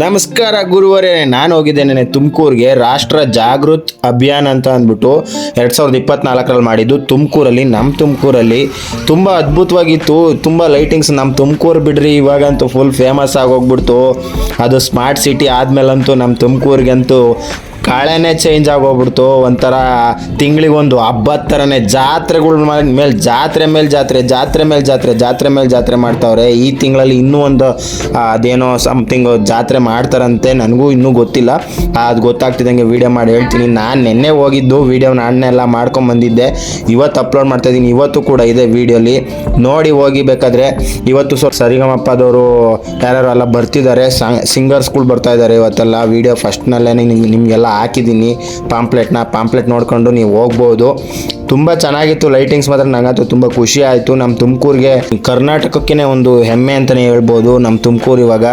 ನಮಸ್ಕಾರ ಗುರುವರೇ, ನಾನು ಹೋಗಿದ್ದೇನೆ ತುಮಕೂರಿಗೆ. ರಾಷ್ಟ್ರ ಜಾಗೃತ್ ಅಭಿಯಾನ ಅಂತ ಅಂದ್ಬಿಟ್ಟು 2024ರಲ್ಲಿ ಮಾಡಿದ್ದು ತುಮಕೂರಲ್ಲಿ. ನಮ್ಮ ತುಮಕೂರಲ್ಲಿ ತುಂಬ ಅದ್ಭುತವಾಗಿತ್ತು. ತುಂಬ ಲೈಟಿಂಗ್ಸ್. ನಮ್ಮ ತುಮಕೂರು ಬಿಡ್ರಿ, ಇವಾಗಂತೂ ಫುಲ್ ಫೇಮಸ್ ಆಗೋಗ್ಬಿಡ್ತು. ಅದು ಸ್ಮಾರ್ಟ್ ಸಿಟಿ ಆದಮೇಲಂತೂ ನಮ್ಮ ತುಮಕೂರಿಗಂತೂ ಕಾಳೆನೇ ಚೇಂಜ್ ಆಗೋಗ್ಬಿಡ್ತು. ಒಂಥರ ತಿಂಗಳಿಗೊಂದು ಹಬ್ಬದ ಥರನೇ ಜಾತ್ರೆಗಳ ಮೇಲೆ ಜಾತ್ರೆ ಮೇಲೆ ಜಾತ್ರೆ, ಜಾತ್ರೆ ಮೇಲೆ ಜಾತ್ರೆ, ಜಾತ್ರೆ ಮೇಲೆ ಜಾತ್ರೆ ಮಾಡ್ತಾವ್ರೆ. ಈ ತಿಂಗಳಲ್ಲಿ ಇನ್ನೂ ಒಂದು ಅದೇನೋ ಸಮಥಿಂಗ್ ಜಾತ್ರೆ ಮಾಡ್ತಾರಂತೆ. ನನಗೂ ಇನ್ನೂ ಗೊತ್ತಿಲ್ಲ. ಅದು ಗೊತ್ತಾಗ್ತಿದ್ದಂಗೆ ವೀಡಿಯೋ ಮಾಡಿ ಹೇಳ್ತೀನಿ. ನಾನು ನಿನ್ನೆ ಹೋಗಿದ್ದು ವೀಡಿಯೋ ನಾನೆಲ್ಲ ಮಾಡ್ಕೊಂಬಂದಿದ್ದೆ. ಇವತ್ತು ಅಪ್ಲೋಡ್ ಮಾಡ್ತಾಯಿದ್ದೀನಿ. ಇವತ್ತು ಕೂಡ ಇದೆ ವೀಡಿಯೋಲಿ, ನೋಡಿ ಹೋಗಿ ಬೇಕಾದರೆ. ಇವತ್ತು ಸ್ವಲ್ಪ ಸರಿಗಮಪ್ಪದವರು ಯಾರ್ಯಾರು ಎಲ್ಲ ಬರ್ತಿದ್ದಾರೆ, ಸಿಂಗರ್ಸ್ಗಳು ಬರ್ತಾ ಇದ್ದಾರೆ ಇವತ್ತೆಲ್ಲ. ವೀಡಿಯೋ ಫಸ್ಟ್ನಲ್ಲೇ ನಿಮಗೆಲ್ಲ ಹಾಕಿದ್ದೀನಿ ಪಾಂಪ್ಲೆಟ್ ನೋಡ್ಕೊಂಡು ನೀವು ಹೋಗ್ಬೋದು. ತುಂಬ ಚೆನ್ನಾಗಿತ್ತು. ಲೈಟಿಂಗ್ಸ್ ಮಾತ್ರ ನನಗಂತೂ ತುಂಬ ಖುಷಿ ಆಯಿತು. ನಮ್ಮ ತುಮಕೂರಿಗೆ, ಕರ್ನಾಟಕಕ್ಕೇ ಒಂದು ಹೆಮ್ಮೆ ಅಂತಲೇ ಹೇಳ್ಬೋದು ನಮ್ಮ ತುಮಕೂರು ಇವಾಗ.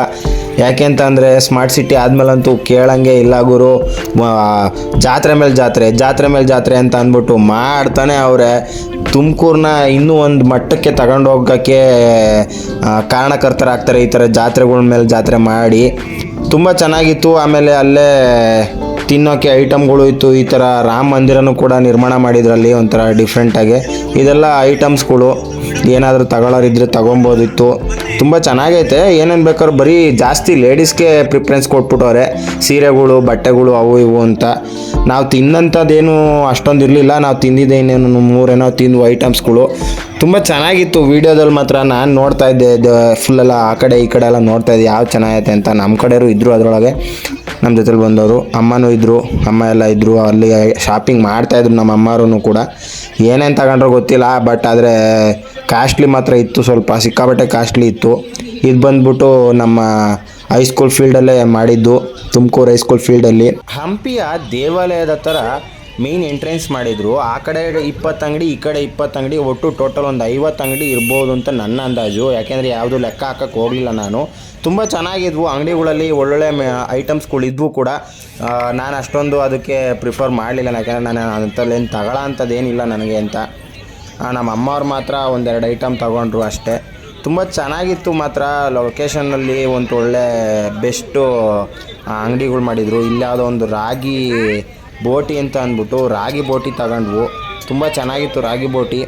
ಯಾಕೆ ಅಂತ ಅಂದರೆ ಸ್ಮಾರ್ಟ್ ಸಿಟಿ ಆದಮೇಲಂತೂ ಕೇಳಂಗೆ ಇಲ್ಲ ಗುರು. ಜಾತ್ರೆ ಮೇಲೆ ಜಾತ್ರೆ, ಜಾತ್ರೆ ಮೇಲೆ ಜಾತ್ರೆ ಅಂತ ಅಂದ್ಬಿಟ್ಟು ಮಾಡ್ತಾನೆ ಅವರೇ. ತುಮಕೂರನ್ನ ಇನ್ನೂ ಒಂದು ಮಟ್ಟಕ್ಕೆ ತಗೊಂಡು ಹೋಗೋಕ್ಕೆ ಕಾರಣಕರ್ತರಾಗ್ತಾರೆ ಈ ಥರ ಜಾತ್ರೆಗಳ ಮೇಲೆ ಜಾತ್ರೆ ಮಾಡಿ. ತುಂಬ ಚೆನ್ನಾಗಿತ್ತು. ಆಮೇಲೆ ಅಲ್ಲೇ ತಿನ್ನೋಕ್ಕೆ ಐಟಮ್ಗಳು ಇತ್ತು. ಈ ಥರ ರಾಮ ಮಂದಿರನೂ ಕೂಡ ನಿರ್ಮಾಣ ಮಾಡಿದ್ರಲ್ಲಿ ಒಂಥರ ಡಿಫ್ರೆಂಟಾಗಿ. ಇದೆಲ್ಲ ಐಟಮ್ಸ್ಗಳು ಏನಾದರೂ ತಗೊಳ್ಳೋರಿದ್ರೆ ತೊಗೊಬೋದಿತ್ತು. ತುಂಬ ಚೆನ್ನಾಗೈತೆ. ಏನೇನು ಬೇಕಾದ್ರೂ ಬರೀ ಜಾಸ್ತಿ ಲೇಡೀಸ್ಗೆ ಪ್ರಿಫರೆನ್ಸ್ ಕೊಟ್ಬಿಟ್ಟವ್ರೆ. ಸೀರೆಗಳು, ಬಟ್ಟೆಗಳು, ಅವು ಇವು ಅಂತ. ನಾವು ತಿನ್ನಂಥದ್ದೇನು ಅಷ್ಟೊಂದು ಇರಲಿಲ್ಲ. ನಾವು ತಿಂದಿದ್ದೆ ಇನ್ನೇನು ಮೂರೇನೋ ತಿಂದು ಐಟಮ್ಸ್ಗಳು. ತುಂಬ ಚೆನ್ನಾಗಿತ್ತು. ವೀಡಿಯೋದಲ್ಲಿ ಮಾತ್ರ ನಾನು ನೋಡ್ತಾ ಇದ್ದೆ, ಫುಲ್ಲೆಲ್ಲ ಆ ಕಡೆ ಈ ಕಡೆ ಎಲ್ಲ ನೋಡ್ತಾ ಇದ್ದೆ ಯಾವ ಚೆನ್ನಾಗೈತೆ ಅಂತ. ನಮ್ಮ ಕಡೆಯವರು ಇದ್ದರು ಅದರೊಳಗೆ, ನಮ್ಮ ಜೊತೆಲಿ ಬಂದವರು. ಅಮ್ಮನೂ ಇದ್ದರು, ಅಮ್ಮ ಎಲ್ಲ ಇದ್ದರು. ಅಲ್ಲಿ ಶಾಪಿಂಗ್ ಮಾಡ್ತಾಯಿದ್ರು ನಮ್ಮ ಅಮ್ಮರೂ ಕೂಡ. ಏನೇನು ತಗೊಂಡ್ರೋ ಗೊತ್ತಿಲ್ಲ, ಬಟ್ ಆದರೆ ಕಾಸ್ಟ್ಲಿ ಮಾತ್ರ ಇತ್ತು. ಸ್ವಲ್ಪ ಸಿಕ್ಕಾಪಟ್ಟೆ ಕಾಸ್ಟ್ಲಿ ಇತ್ತು. ಇದು ಬಂದ್ಬಿಟ್ಟು ನಮ್ಮ ಹೈಸ್ಕೂಲ್ ಫೀಲ್ಡಲ್ಲೇ ಮಾಡಿದ್ದು, ತುಮಕೂರು ಹೈಸ್ಕೂಲ್ ಫೀಲ್ಡಲ್ಲಿ. ಹಂಪಿಯ ದೇವಾಲಯದ ಥರ ಮೇನ್ ಎಂಟ್ರೆನ್ಸ್ ಮಾಡಿದರು. ಆ ಕಡೆ 20 ಅಂಗಡಿ, ಈ ಕಡೆ 20 ಅಂಗಡಿ, ಒಟ್ಟು ಟೋಟಲ್ ಒಂದು 50 ಅಂಗಡಿ ಇರ್ಬೋದು ಅಂತ ನನ್ನ ಅಂದಾಜು. ಯಾಕೆಂದರೆ ಯಾವುದು ಲೆಕ್ಕ ಹಾಕಕ್ಕೆ ಹೋಗಲಿಲ್ಲ ನಾನು. ತುಂಬ ಚೆನ್ನಾಗಿದ್ವು ಅಂಗಡಿಗಳಲ್ಲಿ, ಒಳ್ಳೊಳ್ಳೆ ಐಟಮ್ಸ್ಗಳಿದ್ವು ಕೂಡ. ನಾನು ಅಷ್ಟೊಂದು ಅದಕ್ಕೆ ಪ್ರಿಫರ್ ಮಾಡಲಿಲ್ಲ, ಯಾಕೆಂದರೆ ನಾನು ಅಂಥಲ್ಲೇನು ತಗೊಳ್ಳೋ ಅಂಥದ್ದೇನಿಲ್ಲ ನನಗೆ ಅಂತ. ನಮ್ಮ ಅಮ್ಮವ್ರು ಮಾತ್ರ ಒಂದೆರಡು ಐಟಮ್ ತೊಗೊಂಡ್ರು ಅಷ್ಟೇ. ತುಂಬ ಚೆನ್ನಾಗಿತ್ತು ಮಾತ್ರ. ಲೊಕೇಶನ್ನಲ್ಲಿ ಒಂದು ಒಳ್ಳೆ ಬೆಸ್ಟು ಅಂಗಡಿಗಳು ಮಾಡಿದರು. ಇಲ್ಲಿ ಯಾವುದೋ ಒಂದು ರಾಗಿ ಬೋಟಿ ಅಂತ ಅಂದ್ಬಿಟ್ಟು ರಾಗಿ ಬೋಟಿ ತಗೊಂಡ್ವು. ತುಂಬ ಚೆನ್ನಾಗಿತ್ತು ರಾಗಿ ಬೋಟಿ.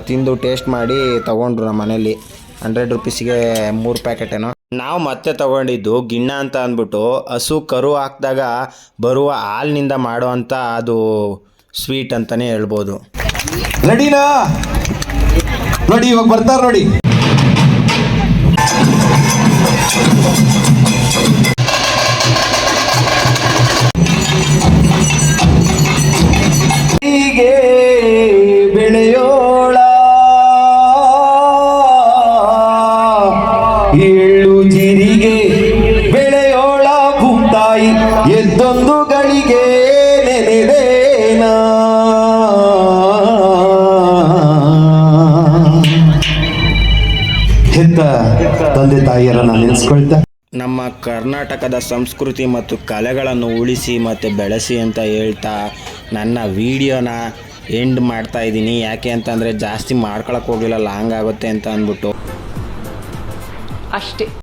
ತಿಂದು ಟೇಸ್ಟ್ ಮಾಡಿ ತೊಗೊಂಡ್ರು ನಮ್ಮ ಮನೇಲಿ. 100 ರೂಪೀಸಿಗೆ 3 ಪ್ಯಾಕೆಟ್ ಏನೋ. ನಾವು ಮತ್ತೆ ತೊಗೊಂಡಿದ್ದು ಗಿಣ್ಣ ಅಂತ ಅಂದ್ಬಿಟ್ಟು ಹಸು ಕರು ಹಾಕಿದಾಗ ಬರುವ ಹಾಲಿನಿಂದ ಮಾಡೋ ಅಂಥ ಅದು ಸ್ವೀಟ್ ಅಂತಲೇ ಹೇಳ್ಬೋದು. ರೆಡಿನಾ? ನೋಡಿ ಇವಾಗ ಬರ್ತಾರೆ ನೋಡಿ. ಹೀಗೆ ಬೆಳೆಯೋಳ ಏಳು ಜೀರಿಗೆ ಬೆಳೆಯೋಳ ಭೂತಾಯಿ ಎದ್ದೊಂದು ಗಳಿಗೆ ನೆನೆದೇನಾ. ಹೆತ್ತ ತಂದೆ ತಾಯಿಯರನ್ನ ನೆನೆಸ್ಕೊಳ್ತಾ ನಮ್ಮ ಕರ್ನಾಟಕದ ಸಂಸ್ಕೃತಿ ಮತ್ತು ಕಲೆಗಳನ್ನು ಉಳಿಸಿ ಮತ್ತು ಬೆಳೆಸಿ ಅಂತ ಹೇಳ್ತಾ ನನ್ನ ವೀಡಿಯೋನ ಎಂಡ್ ಮಾಡ್ತಾ ಇದ್ದೀನಿ. ಯಾಕೆ ಅಂತಂದರೆ ಜಾಸ್ತಿ ಮಾಡ್ಕೊಳಕ್ಕೆ ಹೋಗಲಿಲ್ಲ, ಲಾಂಗ್ ಆಗುತ್ತೆ ಅಂತ ಅಂದ್ಬಿಟ್ಟು ಅಷ್ಟೇ.